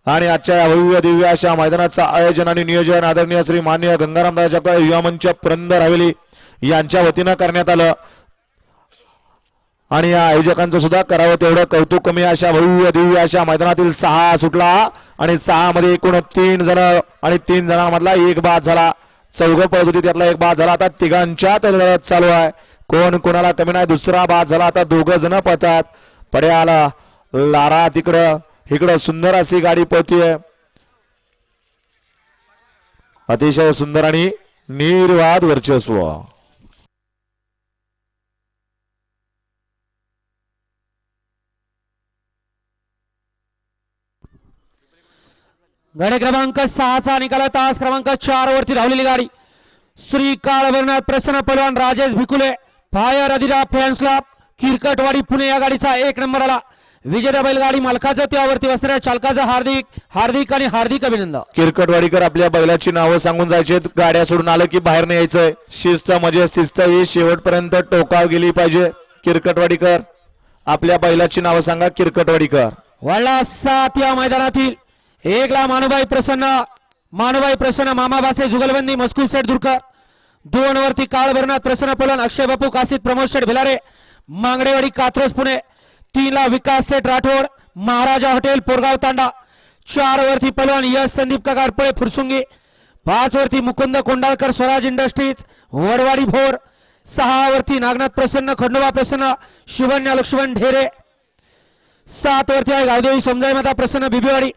आणि आजच्या भव्य दिव्य अशा मैदानाचं आयोजन आणि नियोजन आदरणीय श्री माननीय गंगाराम जगताप युवा मंच पुरंदर हवेली यांच्या वतीनं करण्यात आलं आणि या आयोजकांचं सुद्धा करावं तेवढं कौतुक कमी अशा भव्य दिव्य अशा मैदानातील 6 सुटला आणि 6 मध्ये एकूण 3 जण आणि 3 जणांमधला एक बाद झाला. चौघ पळत होती त्यातला एक बाद झाला. आता तिघांच्यात लढत चालू आहे. कोण कोणाला कमी नाही. दुसरा बाद झाला. आता दोघ जण पळतात. पड्याला लारा तिकडं इकडं सुंदर अशी गाडी पळतीये. अतिशय सुंदर आणि निर्वाद वर्चस्व. गाडी क्रमांक 6 चा निकाल तास क्रमांक 4 वरती धावलेली गाडी श्री काळभैरवनाथ प्रसन्न पहलवान Rajesh Bhikule fire Adhira fans club Kirkatwadi Pune या गाडीचा 1 नंबर आला. विजेता बैलगाडी मालकाचं त्यावरती बसणाऱ्या चालकाचं हार्दिक आणि हार्दिक अभिनंदन. किरकटवाडीकर आपल्या बैलाची नावं सांगून जायचे. गाड्या सोडून आलं की बाहेर नाही यायचंय. शिस्त म्हणजे शिस्त ही शेवटपर्यंत टोकाव गेली पाहिजे. किरकटवाडीकर आपल्या बैलाची नावं सांगा. किरकटवाडीकर वळला 7 या मैदानातील 1 ला मानुबाई प्रसन्न मामा बासे जुगलबंदी मस्कूल सेठ दुरकर. 2 वरती काळभैरवनाथ प्रसन्न पहलवान अक्षय बापू कासित प्रमोद शेठ भिलारे मांगडेवाडी कात्रज पुणे. 3 ला विकास सेठ राठोड महाराजा हॉटेल पोरगाव तांडा. 4 वरती पहलवान यश संदीप काकारपळे फुरसुंगी. 5 वरती मुकुंद कोंडाळकर स्वराज इंडस्ट्रीज वडवाडी भोर. 6 वरती नागनाथ प्रसन्न खंडोबा प्रसन्न शिवन्या लक्ष्मण ढेरे. 7 वरती आहे गावदेवी समजाई माता प्रसन्न बिबिवाडी